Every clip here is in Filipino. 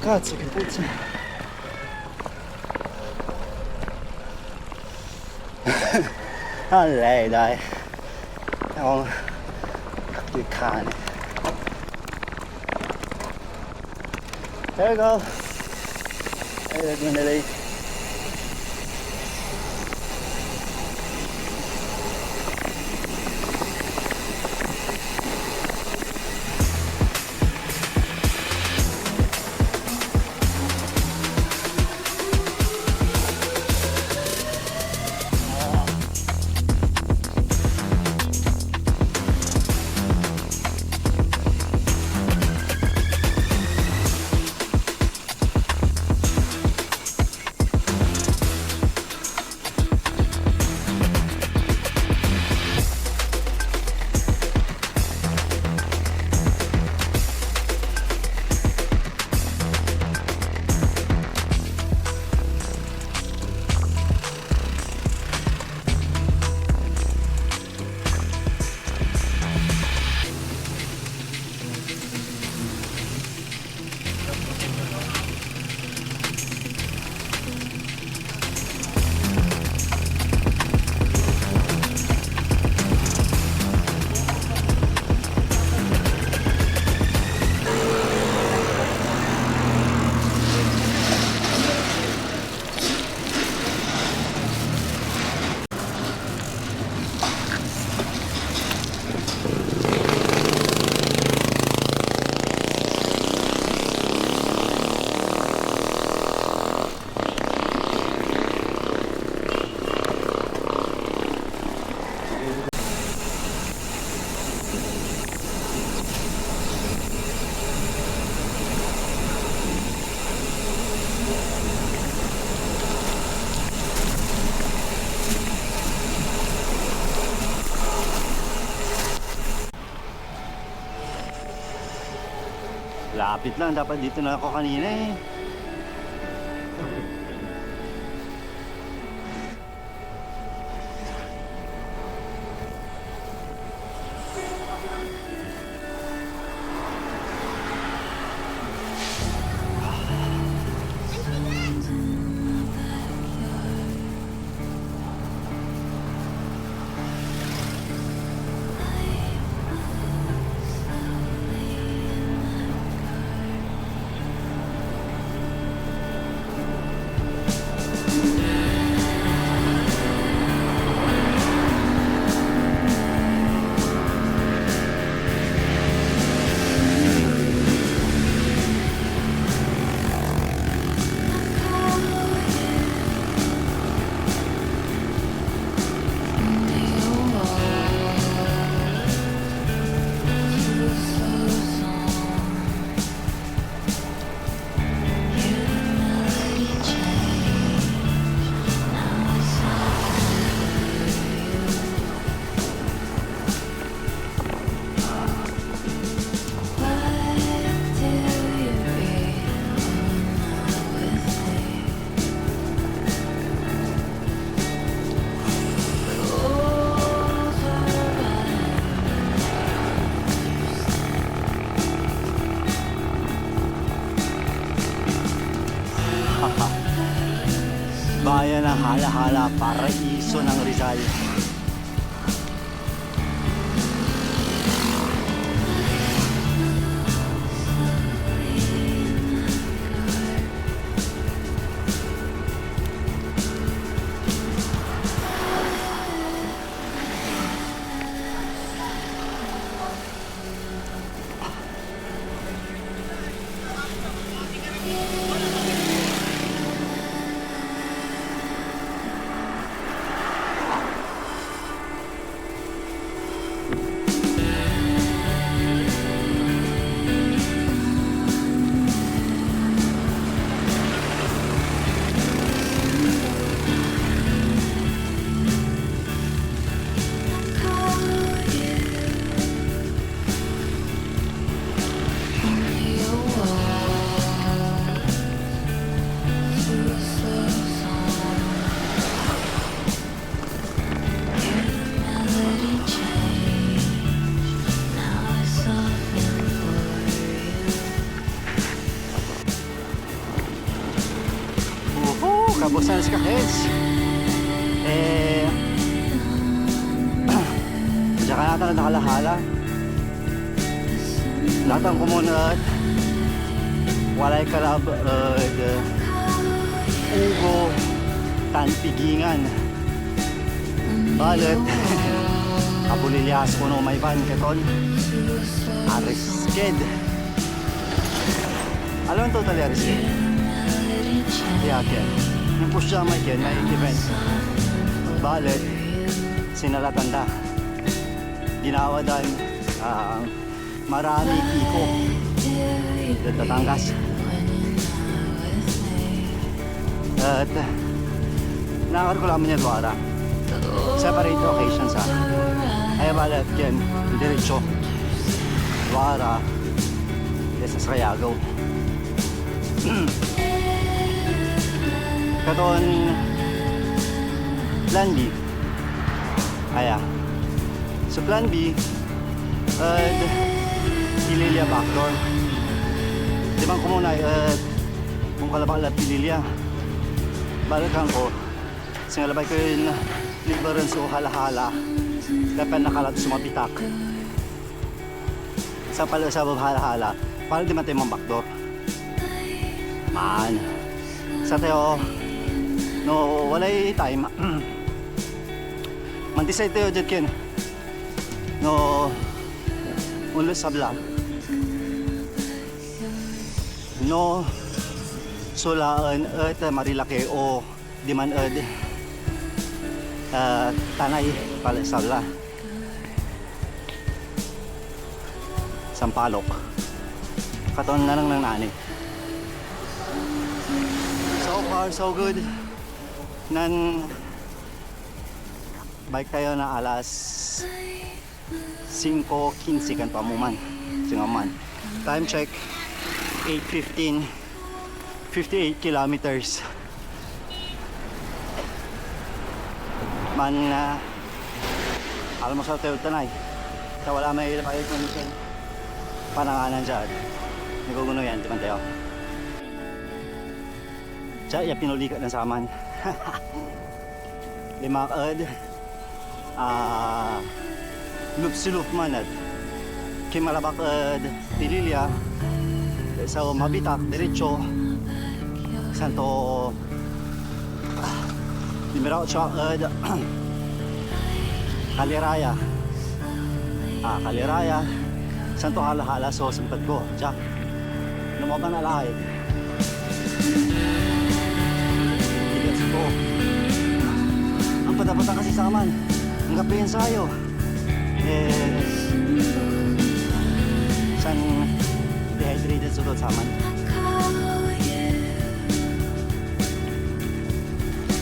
Cazzo che puzza. A lei dai. È il cane. There we go. E quindi lei. Lapit lang, dapat dito na ako kanina eh. Hala-hala, paraiso ng Rizal. Kabusan sa kahits. Diyan ka natin nakalahala. Lahat ang kumunat. Walay kalab ugo tanpigingan. Balit kabulilyas ko no may ban katon. Arisked. Alam mo totally arisked? Yakin. Yung push siya may event. Balit sinalatanda. Ginawa dan marami iko. Tatangas. At nakakar ko lang niya duwara. Separate occasions ha. Ay balit yan. Diretso. Duwara. Yes, sa Sayagaw. Katon Plan B. Aya. So Plan B Pililya backdoor. Di bang kumunay kung kalabang lang Pililya. Balikan ko singalabay ko yun libaran so hala-hala. Dapat nakalat sumabitak. Sa pala sa hala-hala para di matay mong backdoor. Man. Sa tayo no walay time man-decide tayo dyan kin no ulos sa vlog no sulaan at marilaki o di man tanay pala sa vlog sampalok katon na lang ng nani. So far so good. Nan bike tayo na alas 5:15 kan pamuman. Singaman. Time check 8:15. 58 kilometers. Man alam mo sa tayo tanay. Sa wala may ilapay ko nikin. Pananganan dyan. Naguguno yan, di man tayo. Diyan, pinuli ka ng saman. Lima kaad lup-silup manad kimalabak Pililya sa mabitak diretso santo dimiraw siya Kaliraya Kaliraya santo hala-hala so sempat ko diyan lumaban na lahat ang pata-pata kasi sa aman ang gapihin sa'yo san dehydrated sudot sa aman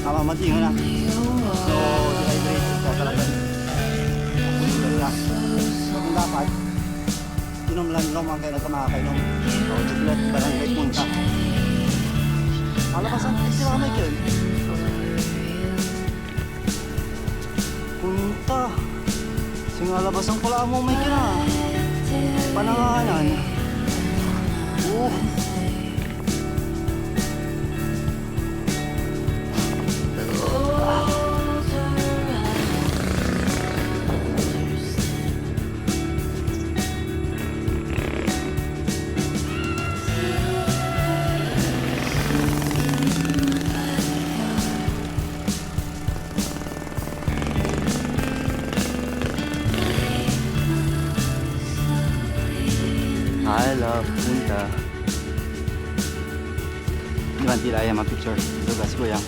mamamadingan na so dehydrated ka talaga ang dapat inom lang ang kaya na makakainom o juglat barangay punta alabasan si mamay yun punta singalabasan ko lang mo may kina pananganan I love punta. Di ba tila yung mga picture? Ito gas ko yan.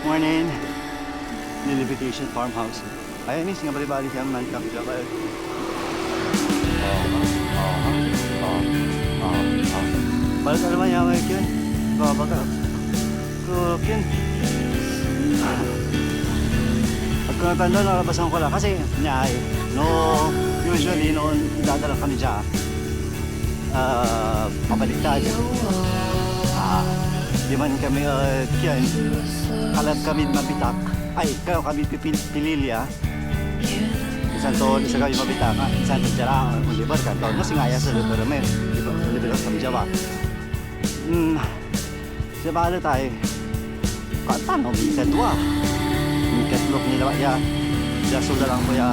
Morning. Lilification farmhouse. Ayan ni, singa bali-bali siya mantak siya kayo. Balik ka naman yung yun. Babaga. Kurok yun. At kung natanda, nalabasan ko lang. Kasi, nyay, no, usually, noon, dadala kami dyan. Pabaliktad. Di man kami, kyan, kalat kami mabitak. Ay, kayo kami pililya. Isang to, isa kami mabitaka. Isang to, tiyara, ulibar ka. Taon mo, singaya sa lugar namin. Ulibar kami dyan ba? Sa bahala tayo. Paano, bikat wa. Bikat look nila, ya. Jaso na lang ko, ya.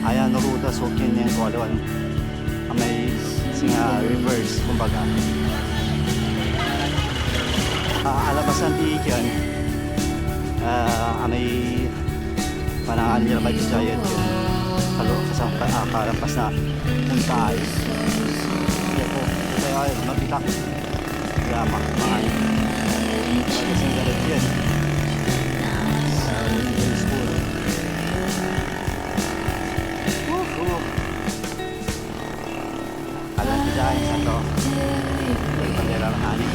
Ayan, naruda, so, kinyan ko, alawan. May, singa, reverse, kumbaga. Alabasan tiikyan. May panangan nila may giant yun. Halo, sa karampas na puntay. Kaya po, kaya ay mabitak. Kaya makamahan. Kasi ang galit yan. School. Alam ko dyan sa to. Yung pangyayari ng hanin.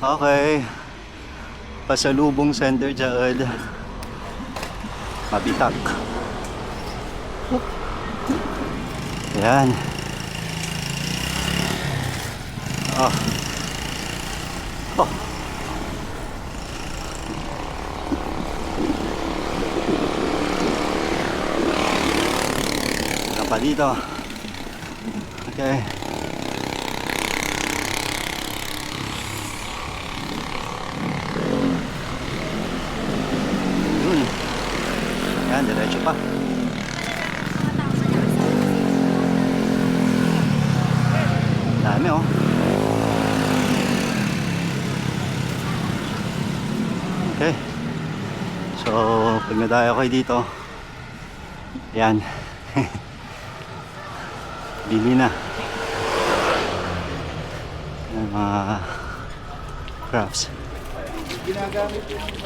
Okay. Pasalubong center dyan. Mabitak. Ayan. Oh. Oh. Apa dito? Okay. Yan, diretso pa. Dami oh. Okay. So, pag nadayo kayo dito, yan. Bili na. Yan, mga crafts. Ginagamit yung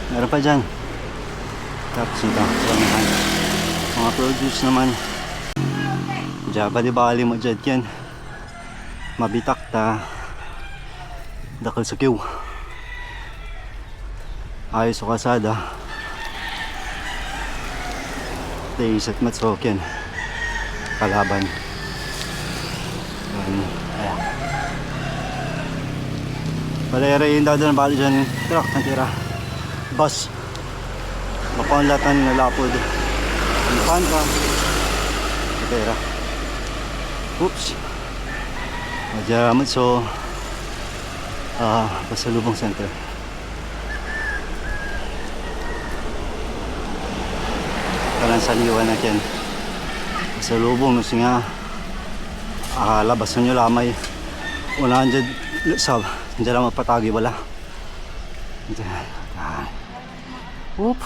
meron pa dyan. Tapos ito, mga produce naman. Diyan, bali-bali mo dyan yan. Mabitak ta. Dakal sa kiw. Ayos sa kasada. Days at matsok yan. Kalaban. Ayan. Balera yung dadaan bali dyan. Truck na tira. Bus mapaunlatan na lapod ang panta pera. Oops, madyaramad. So pasalubong center. Kalang saliwan natin pasalubong kasi nga labasan nyo lamay unahan dyan sa dyan lang magpatagi wala dyan. Oop.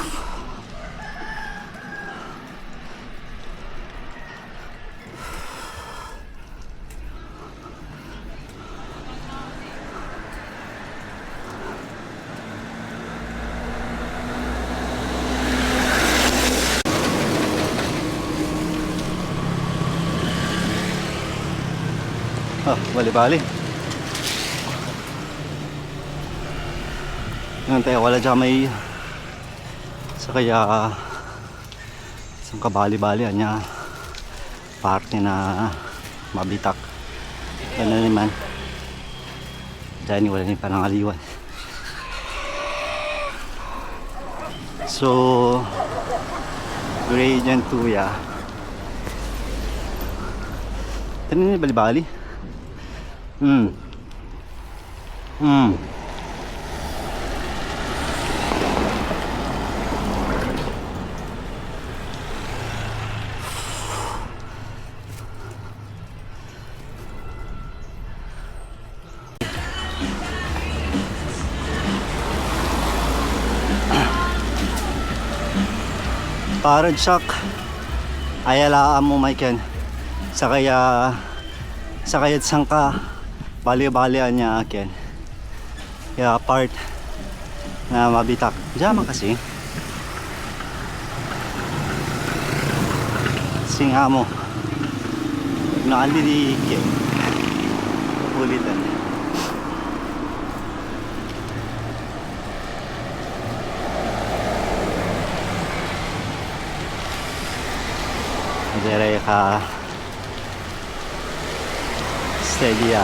Ah, bali-bali. Ngayon tayo, wala dyan may sa kaya isang kabali-bali niya parte na mabitak. Ano naman dyan wala ni panangaliwan. So gradient 2 ya. Ito na bali-bali. Parang shock ayalaan mo Mike yan sakayat sangka bali-balian niya akin kaya part na mabitak diyan kasi singa mo naalilikin ulitan. Dire ka steady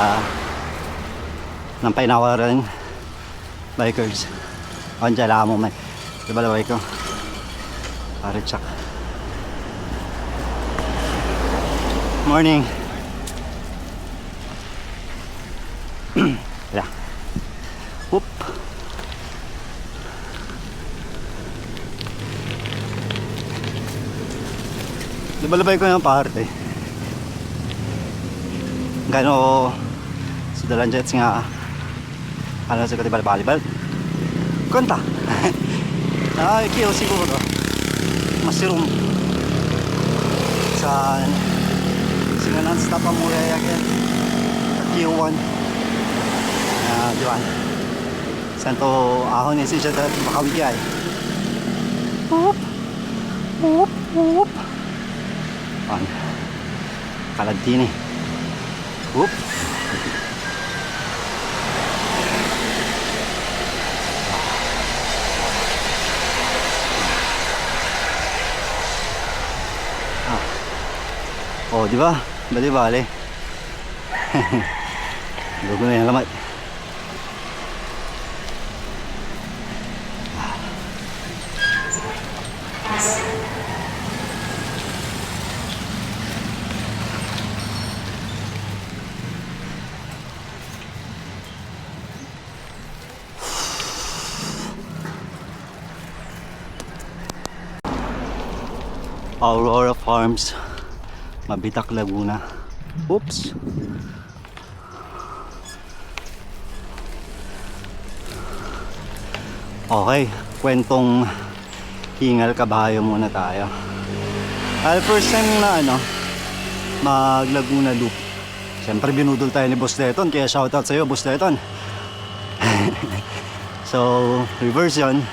ng painawaran bikers on dyan mo man diba laway ko para check. Morning. Wala. Whoop. Labalabay ko yung parte. Gano sa dalan jets nga ano sa kati balibal. Konta. Ay, kiyo siguro. Masirum. Sa sila non-stop ang mula yakin. Kiyo 1. Diwan. Santo ahon yung siya dati makawiki ay. Whoop. Whoop. Whoop. Kalagtini. Whoop. Oh, di ba? Bali-bali. Lugo na yung lamay. Aurora Farms, Mabitak, Laguna. Oops. Okay, kwentong hingal kabayo muna tayo. First time na mag Laguna Loop. Siyempre binudol tayo ni Boss Deton, kaya shoutout sa iyo Boss Deton. So, reverse yun.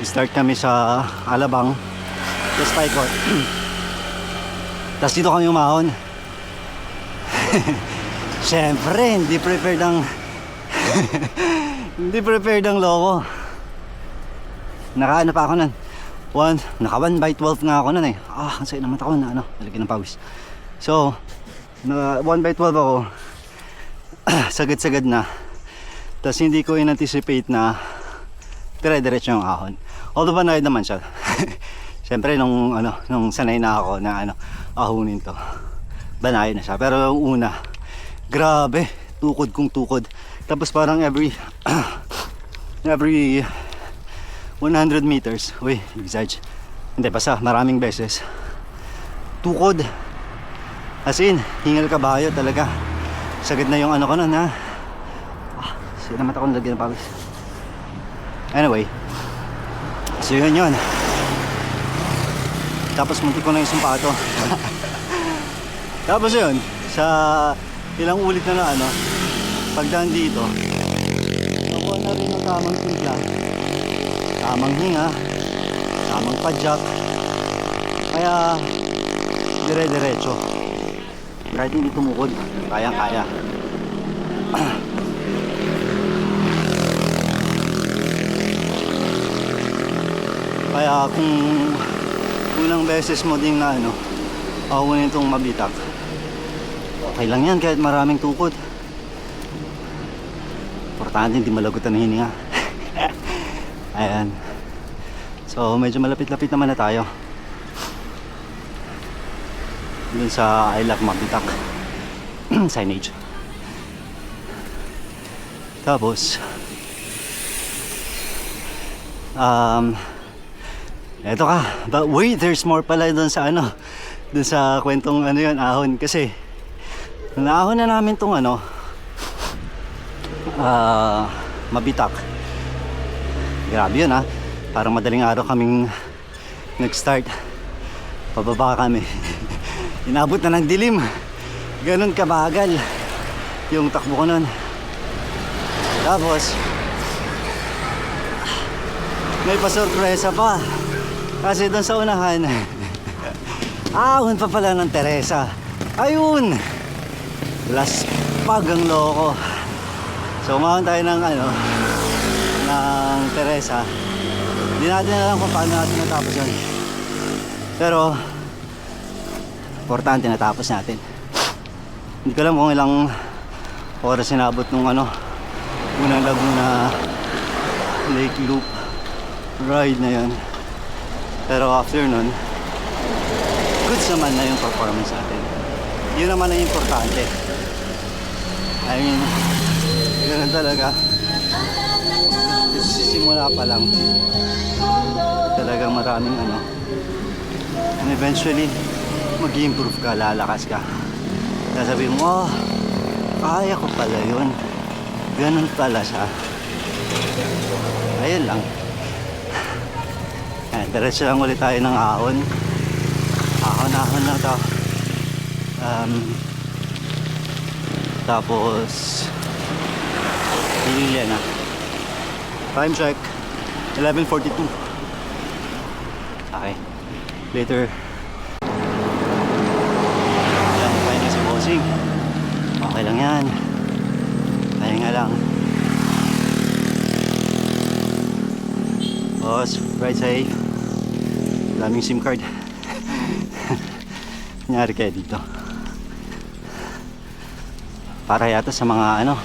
Start kami sa Alabang. Tapos paikot. Tapos dito kami umahon. Siyempre, hindi prepared ang hindi prepared ang loko. Naka pa ako nun. Naka 1/12 nga ako nun eh. Ang sayo naman ako na nalagyan ng pawis. So, 1/12 ako. Sagad-sagad na. Tapos hindi ko in-anticipate na dire-diretso yung ahon. Although banayad naman siya. Siyempre nung sanay na ako na ahunin to, banayad na siya. Pero yung una, grabe, tukod kung tukod. Tapos parang every 100 meters, exaggerate. Hindi, basta maraming beses. Tukod. As in, hingal kabayo talaga. Sagad na yung ko nun ha. Sige naman ako nalagyan ng pawis. Anyway, so yun. Tapos muntik ko na yung sumpato. Tapos yun, sa ilang ulit na pagdaan dito, nakuha na rin yung tamang tiga, tamang hinga, tamang padjak. Kaya dire-diretso kahit hindi tumukod. Kayang-kaya. Kaya kung unang beses mo ding na ano, akunin itong mabitak, okay lang yan kahit maraming tukod. Importante hindi malagutan ng hininga. Ayan. So medyo malapit-lapit naman na tayo dun sa I Love Mabitak signage. Tapos eto ka, but wait, there's more pala dun sa ano, dun sa kwentong ano yun, ahon. Kasi naahon na namin tong ano, Mabitak. Grabe yun ha, parang madaling araw kaming nag-start, pababa kami. Inabot na ng dilim, ganun kabagal yung takbo ko nun. Tapos may pasurpresa pa. Kasi doon sa unahan, ahon pa pala ng Teresa. Ayun! Laspag ang loko. So umahon tayo ng ano, ng Teresa. Hindi natin alam kung paano natin natapos yun. Pero, importante natapos natin. Hindi ko alam kung ilang oras sinabot nung ano, unang Laguna Lake Loop ride na yun. Pero after nun, goods naman na yung performance natin. Yun naman ang importante. I mean, ganun talaga. Sisimula pa lang, talagang maraming ano, and eventually mag-improve ka, lalakas ka. Sasabihin mo, oh, kaya ko pala yun. Ganun pala siya. Ayun lang. Diretso lang ulit tayo ng ahon. Ahon lang to. Tapos Pililya na. Time check 11:42. Okay, later. Ayan, kaya na si bossing. Okay lang yan, kaya nga lang. Boss, ride safe. Daming SIM card. Nangyari kaya dito, para yata sa mga ano,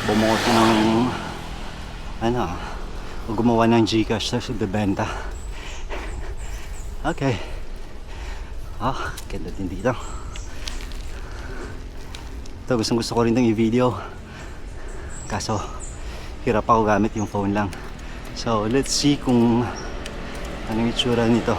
bumuot ng ano, o gumawa ng Gcash tapos bebenta. Okay. Ganda din dito. Ito, gusto ko rin itong i-video, kaso hirap ako gamit yung phone lang. So let's see kung anong itsura nito.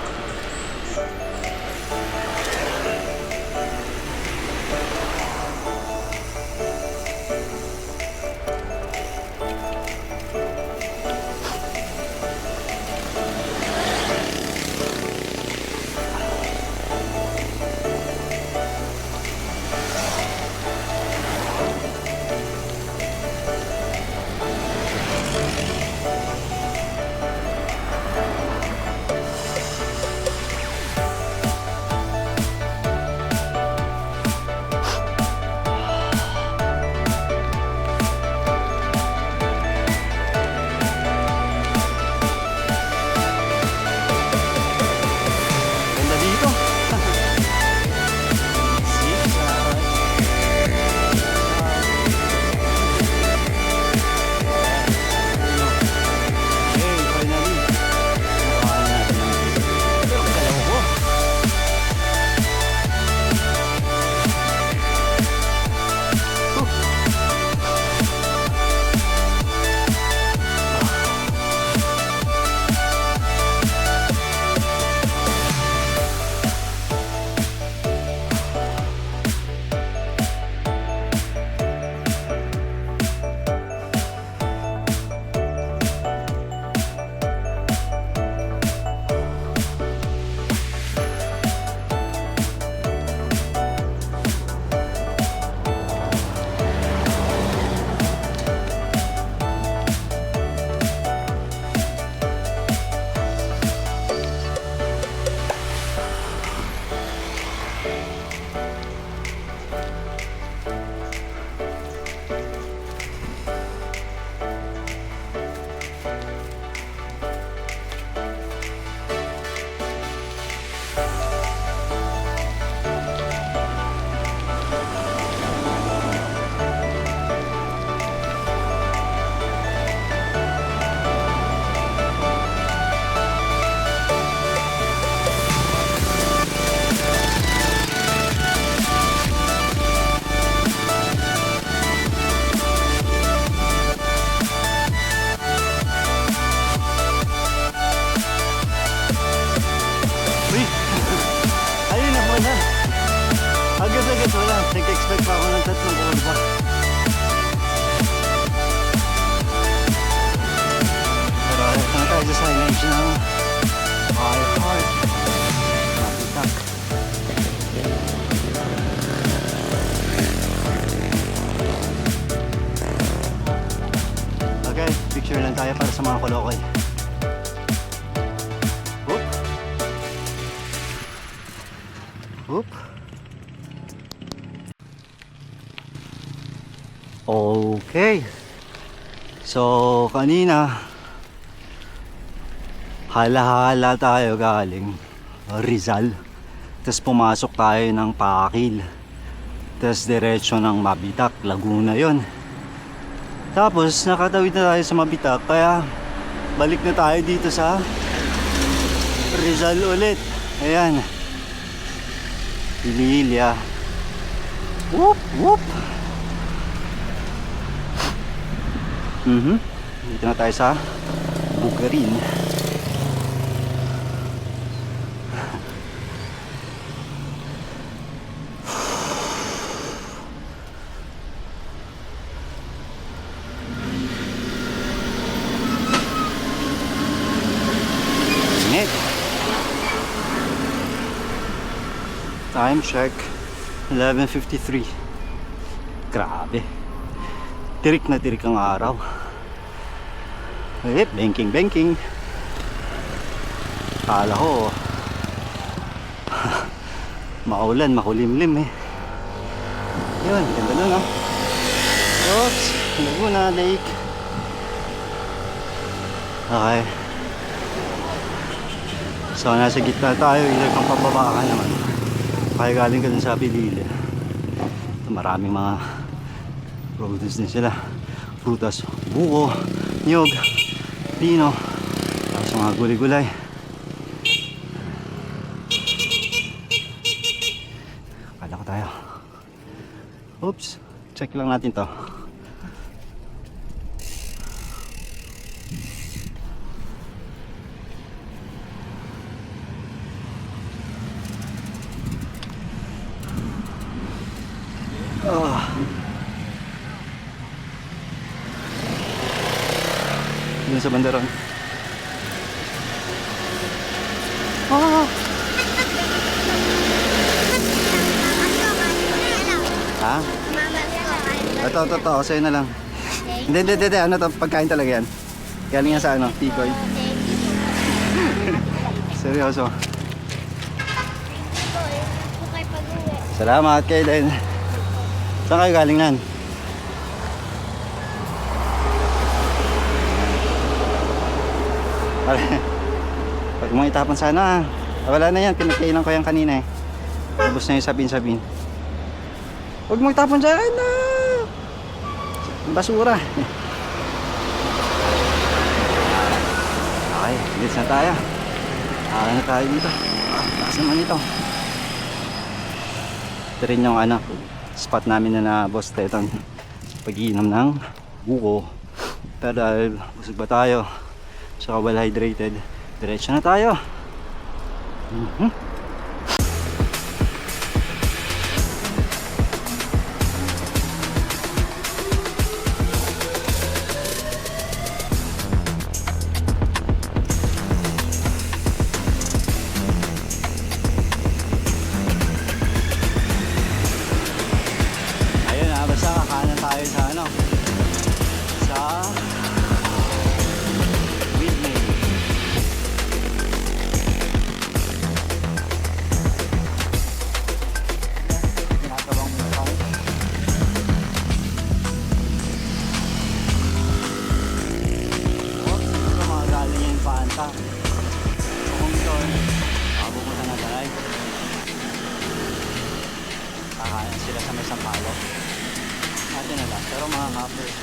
Picture lang tayo para sa mga kolokoy. Whoop. Whoop. Okay. So, kanina hala-hala tayo galing Rizal. Tapos pumasok tayo ng Pakil. Tapos diretso ng Mabitak, Laguna yon. Tapos nakatawid na tayo sa Mabitak, kaya balik na tayo dito sa Rizal ulit. Ayan. Pililya. Whoop, whoop. Dito na tayo sa Bugarin. Time check 11:53. Grabe. Tirik na tirik ang araw. Banking. Kala ko maulan, makulimlim eh. Yun, ganda na no. Oops, Laguna Lake. Okay. So nasa gitna tayo, ilay pang pababa ka naman. Kaya galing ka dun sa Pililya. Maraming mga produce din sila. Prutas, buko, niyog, pino, tapos mga gulay-gulay. Kala ko tayo. Oops, check lang natin to. Dun sa bandaron. Ha? Ito, sa'yo na lang. Hindi, ano to, pagkain talaga yan. Galing yan sa ano, Tikoy. Seryoso. Salamat kayo din. Saan kayo galing nan? Pag mo itapon sana, wala na yan, pinagkainan ko yan kanina eh. Ubus na yung sabin-sabin. Huwag mo itapon dyan na basura. Okay, bilis na tayo. Na tayo dito. Taas naman ito. Ito rin yung spot namin na boss Teton, pag-iinom ng buko. Pero dahil busog ba tayo, saka well hydrated, diretso na tayo. Sila sa may Sampalo. Natin na lang. Pero mga hoppers.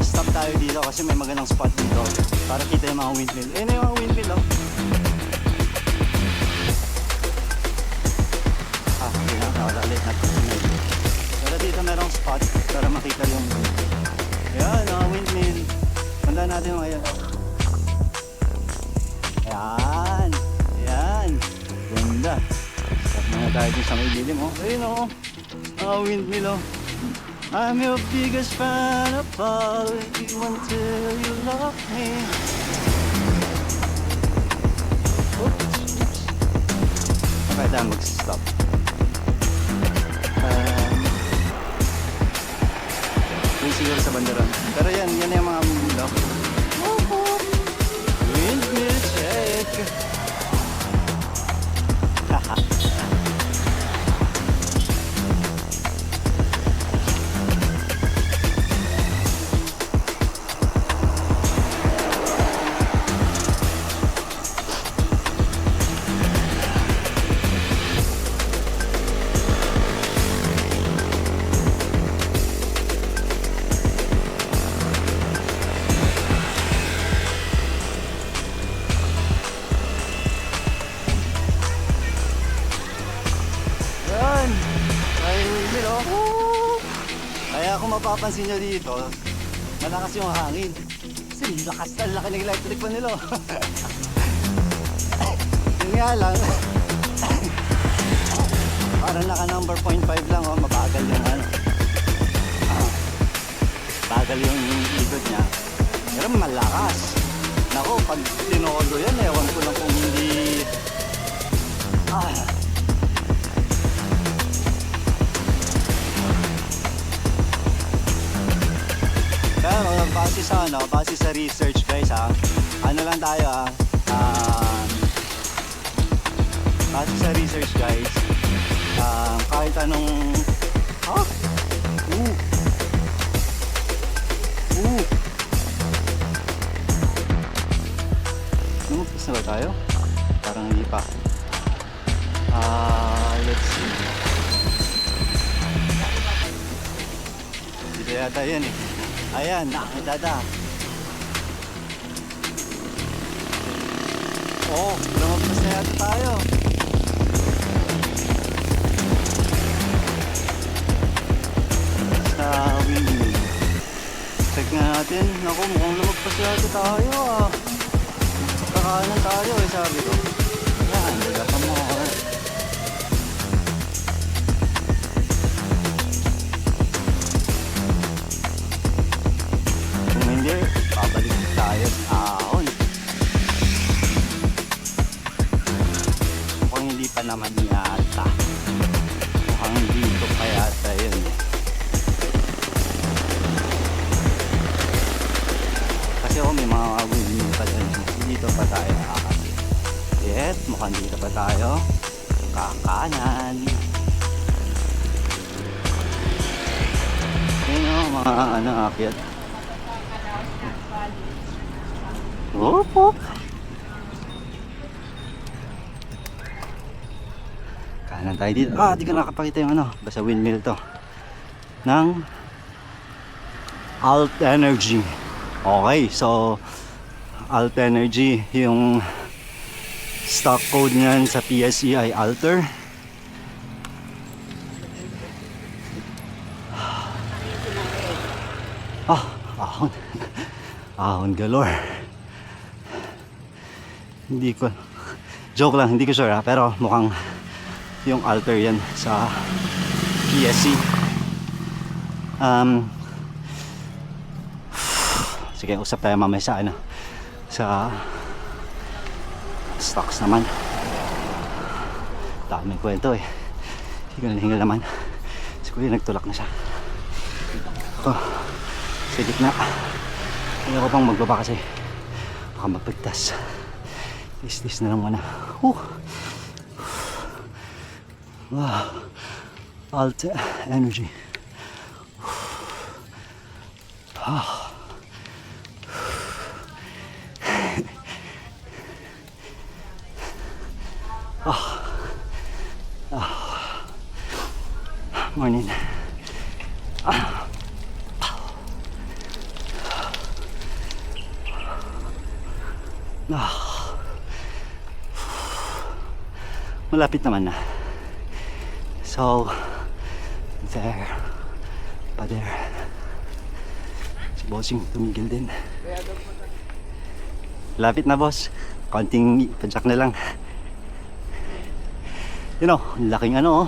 Stop tayo dito kasi may magandang spot dito para kita yung mga windmill. Na yung mga windmill hindi na nakalalit natin. Pero dito merong spot para makita yung yan, mga windmill. Tandaan natin mga yan. tayo dun sa may lilim, oh. Ayun, oh. Mga windmill, oh. I'm your biggest fan of all you until you love me. Oops. Okay, tayo mag-stop. Yung siguro sa bandaran. Pero yan na yung mga windmill, oh. Windmill check. Yan. Ay, windmill, oh. Kaya kung mapapansin nyo dito, malakas yung hangin. Kasi lakas na laki ng electric pa nila. Yun nga lang. Parang naka number 0.5 lang, oh. Mabagal yung ano. Bagal yung ikot niya. Pero malakas. Naku, pag tinodo yan, ewan ko lang kung hindi... Pero base sa research guys, ha, ano lang tayo, base sa research guys, kahit anong lumagpas na ba tayo? Parang hindi pa. Let's see. Dito yata yan eh. Ayan, nakakadada. Oh, lumagpas na yata tayo. Sa windmill. Check nga natin. Naku, mukhang lumagpas yata tayo, ah. Kakanan tayo eh, sabi ko. Ayan, wala pa mo. Kung hindi, babalik tayo sa ahon. Mukhang hindi pa naman yata. Mukhang dito pa yata yun. Kasi ako may mga windmill pa dyan. Dito pa tayo yet, mukhang dito pa tayo kakanan. Yun o, mga ano, akyat. Opo. Kanan tayo dito. Di ko nakapakita yung ano, basta windmill to ng Alt Energy. Okay, so Alt Energy, yung stock code niyan sa PSE ay Alter. Ahon. Ahon galore. Hindi ko, joke lang, hindi ko sure pero mukhang yung Alter yan sa PSE. Sige, usap tayo mamaya sa ano, sa stocks naman. Daming kwento eh. Hingal naman. Si Kuya nagtulak na siya. Sa gitna. Ayoko pang magbaba kasi baka mapagtas. Is na lang muna. Wow. Alt Energy. Morning. Malapit naman na. So, there. Pa there. Si bossing tumigil din. Lapit na boss. Konting padyak na lang. You know, laking ano,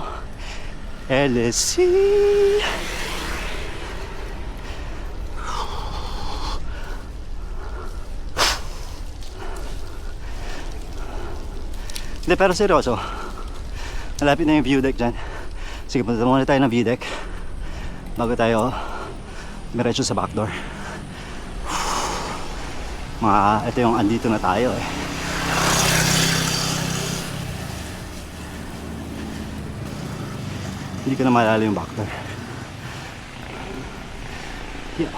LSC. Hindi, pero seryoso. Malapit na yung view deck dyan. Sige, punta muna tayo ng view deck bago tayo diretso sa backdoor. Ito yung andito na tayo eh. Hindi ko na maalala yung backdoor. Yeah.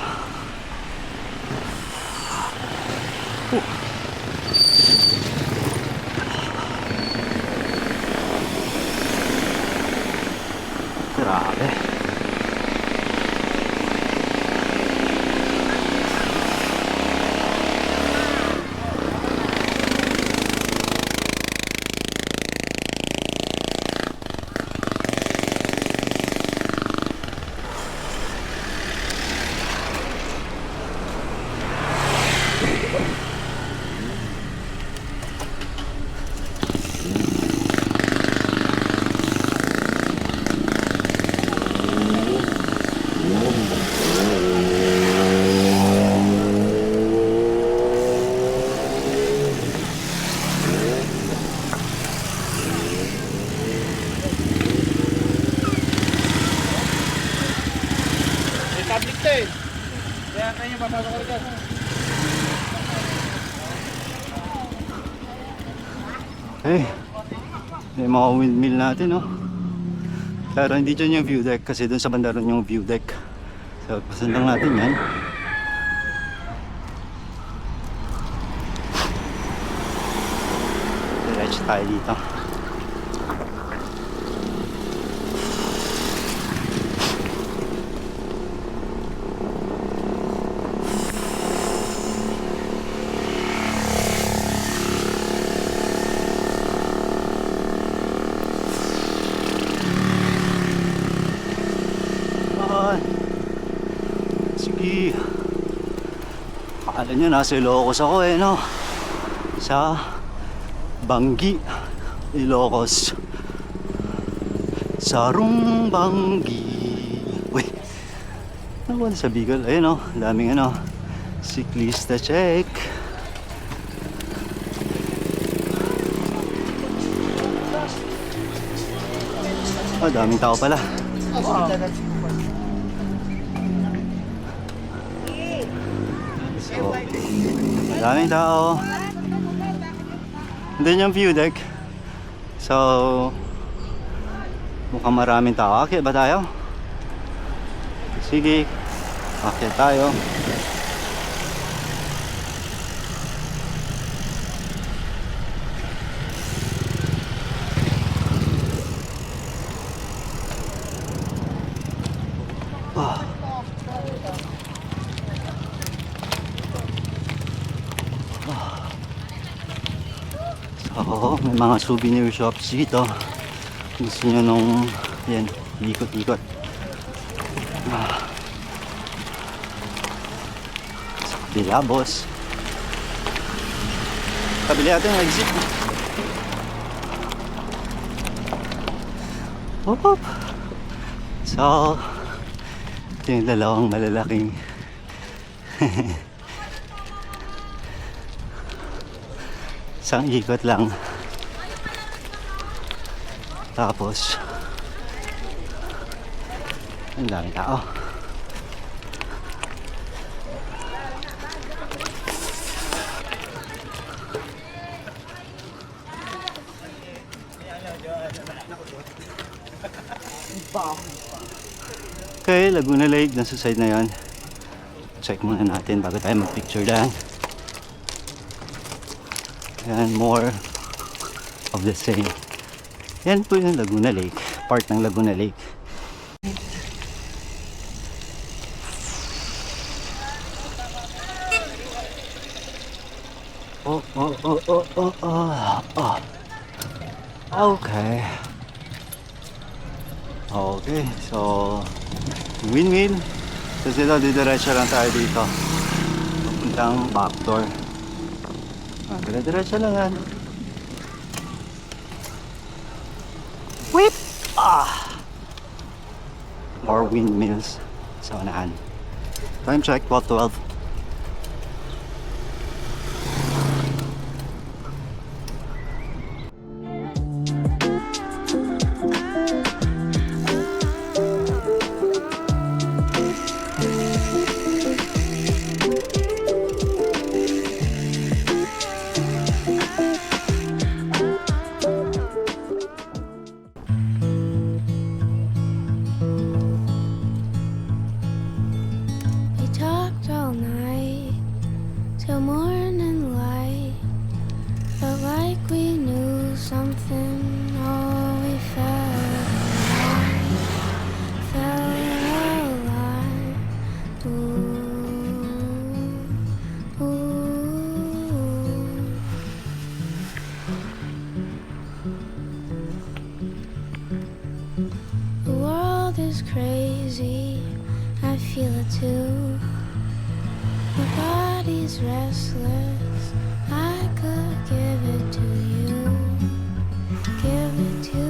Grabe. Public to eh. Kaya kayo papasok ko dyan. Hey, yung mga windmill natin, no? Pero hindi dyan yung view deck kasi dun sa banda ron yung view deck. So, pasan lang natin yan. Diretso tayo dito. Sige. Akala nyo nasa Ilocos ako eh, no? Sa Banggi, Ilocos. Sarong Banggi. Uy, ano sa Bicol? Ayun, no? Daming ano, siklista check. Oh, daming tao pala. Wow. So, maraming tao. Doon yung view deck. So, mukhang maraming tao. Akit ba tayo? Sige. Akit tayo. Oo, may mga souvenir shops dito. Gusto nyo nung, yan, ikot-ikot. Sa kabila, boss. Kabila natin ang exit. Hop. So, ito yung dalawang malalaking isang ikot lang. Tapos ang daming tao. Okay, Laguna Lake, nasa side na yan. Check muna natin bago tayo mag-picture dyan. Yan, more of the same. Yan po yung Laguna Lake, part ng Laguna Lake. Okay. Okay, so win-win. Kasi ito, didiretso lang tayo dito. Papuntang backdoor. Dire-diretso lang yan. Whip! More windmills sa unahan. Time check, 12:12. We talked all night till morning light. Felt like we knew something. Oh, we felt alive. Ooh, ooh. The world is crazy. I feel it too. My body's restless. I could give it to you. Give it to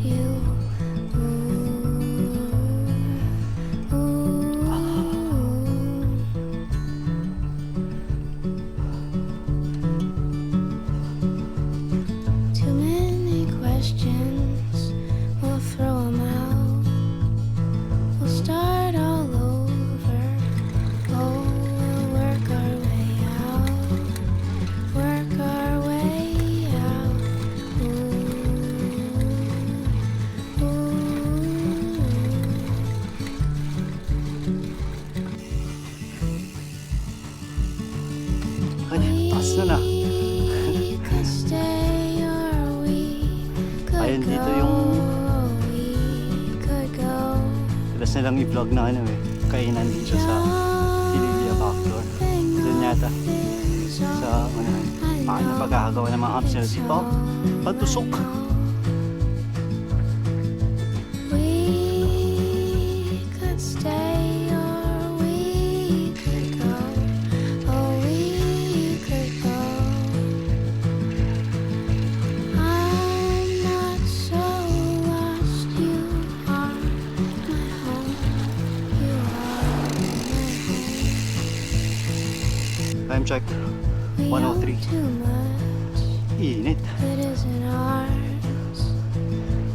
you. Ooh, ooh. Too many questions. We'll throw 'em out. We'll start all over. Oh, we'll work our way out. Work our way out. Ooh, ooh. Ay, taas na na. We could stay or we could Ayun, dito go. yung- We could go. Dalas na lang i-vlog na ano eh. Kainan dito sa Pililia Backdoor. Doon yata. Sa unahan. Paano pagkakagawa ng mga upsells dito? Patusok. We could stay or we could go. Oh, we could go. I'm not so lost. You are my home. You are my home. Time check. We 1:03. own too much. Init. That isn't ours.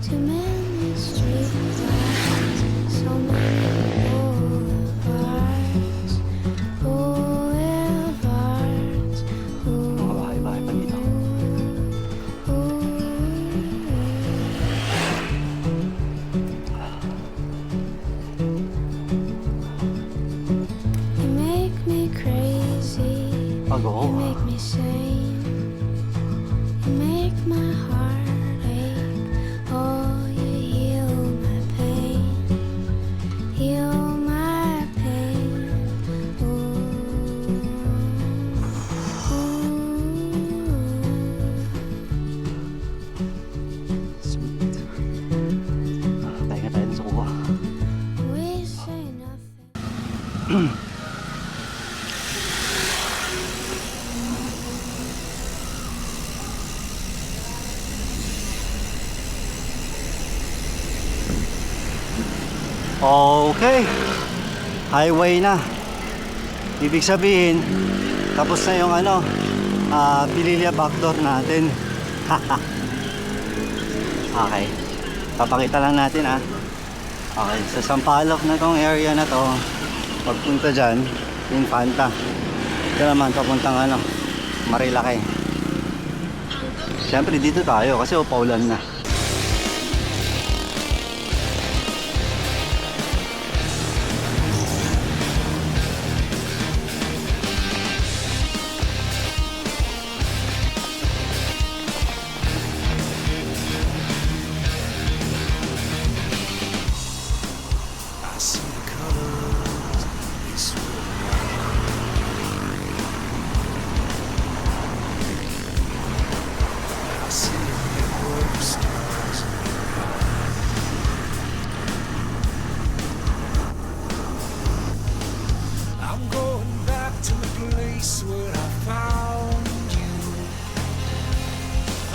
Too many streetlights, so many boulevards, boulevards. Mga bahay-bahay pa dito. You make me crazy. Pag-o. You make me sane. You make my heart ache. Oh, you heal my pain. Heal my pain. Ooh, Sweet. Tayo na tayo sa kuha. we say nothing. Okay. Highway na. Ibig sabihin, tapos na yung ano, Pililia Backdoor natin. Okay. Papakita lang natin Okay, sa Sampaloc na tong area na to, pagpunta dyan, Infanta. Ito naman, papuntang Marilaki. Siyempre dito tayo kasi paulan na.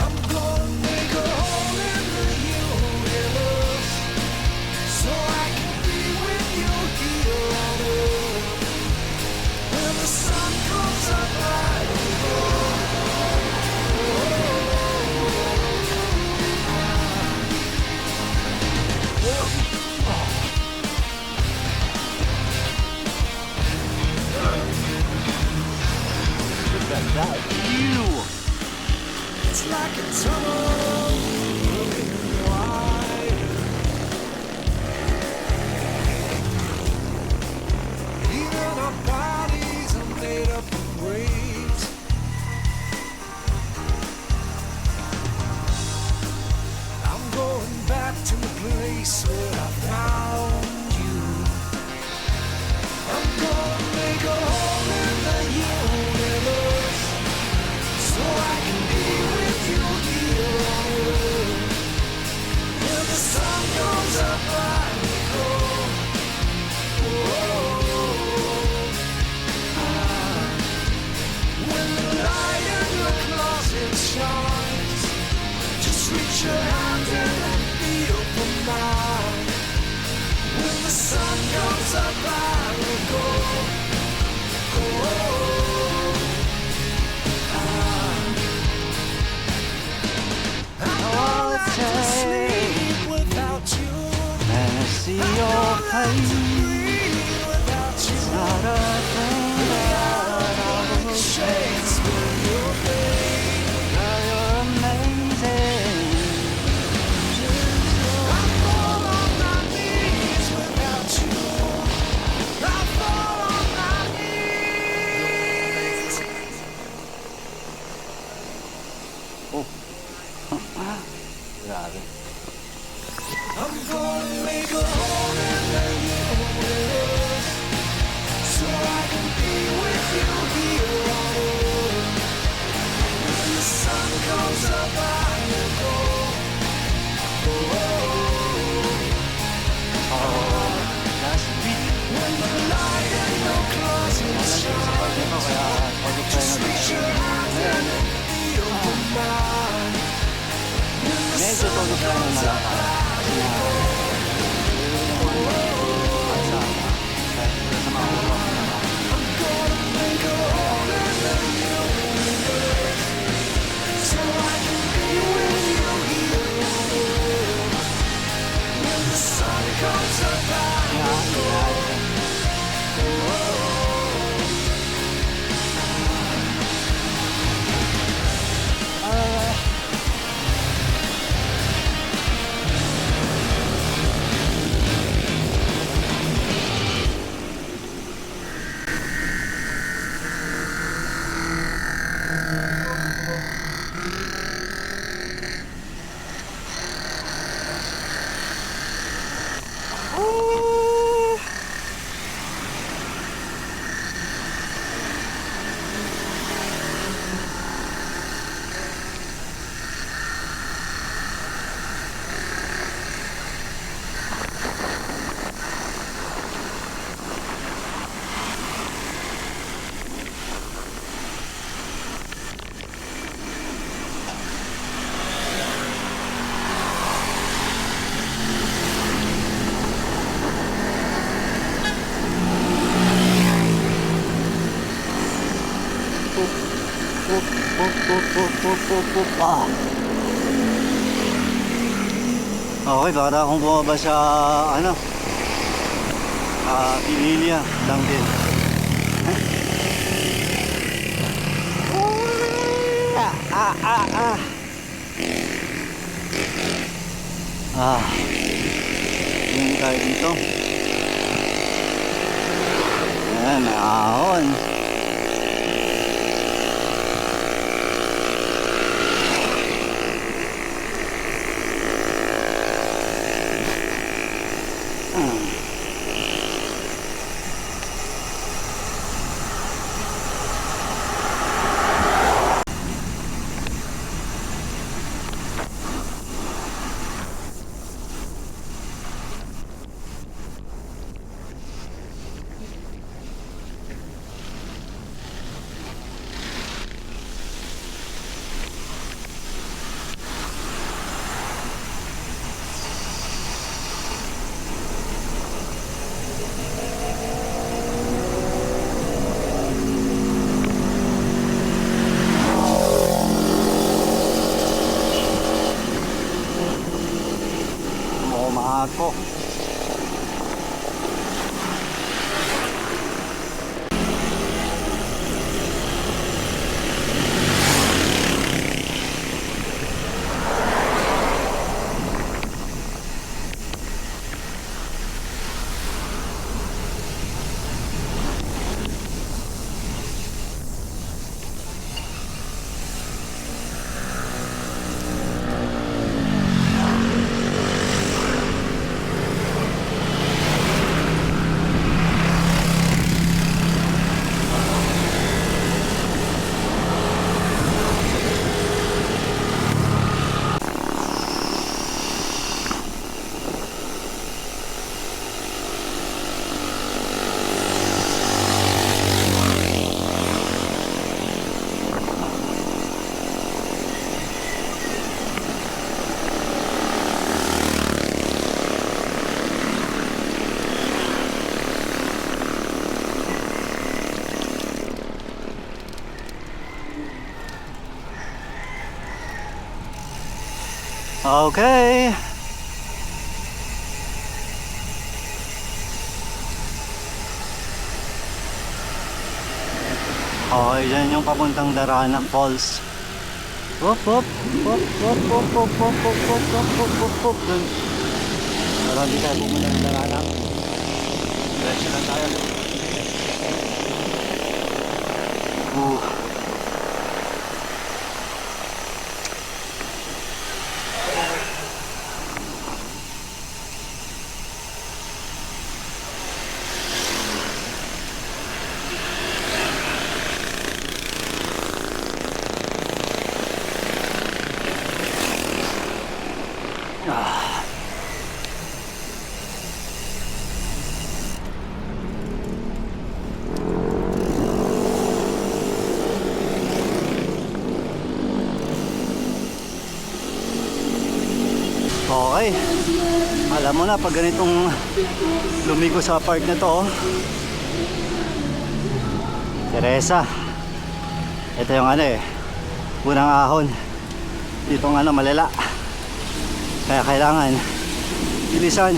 I'm gonna make a hole in the that view. It's like a tunnel looking wide. Even our bodies are made up of waves. I'm going back to the place where I found you. I'm gonna make a hole in the universe so I can be with you here on earth. When the sun comes up, I will go. When the light in your closet shines, just reach your hand in and feel for mine. When the sun comes up, I will go. I'll take Without you, and I see your face. breathe without you. Not a thing that I will say. Shades with your face. Girl, you're amazing. I fall on my knees without you. I fall on my knees. Grabe. I'm gonna make a hole in the universe so I can be with you here on earth. When the sun comes up, I will go. Last week, When the light in your closet shines, kaya just reach your hand in and feel for mine. When the medyo sun tulog tayo comes na up, lang. Sa mga ulo. I'm gonna make a hole in the universe so I can be with you here on earth. When the sun comes up, I will go. Okay, para akong bumaba sa ano, Pililya lang din. Tingin tayo dito. Ayan, ahon. Okay. Okay, dyan yung papuntang Darana Falls. Hop, hop, hop, hop, hop, hop, hop, hop, hop, hop, hop, hop, hop, dun. Pero hindi tayo pumunta ng Darana. Diretso lang tayo. Okay. Alam mo na pag ganitong lumigo sa park na to, oh. Teresa. Ito yung ano eh, unang ahon. Ditong ano malala. Kaya kailangan bilisan.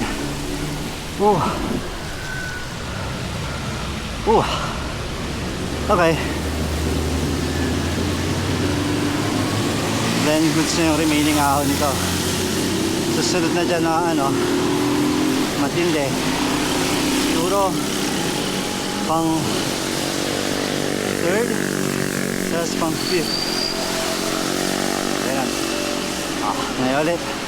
Okay. Then goods na yung remaining ahon nito. Susunod na dyan na ano, matindi. Siguro pang third, tapos pang fifth. Ayan. Ngayon ulit.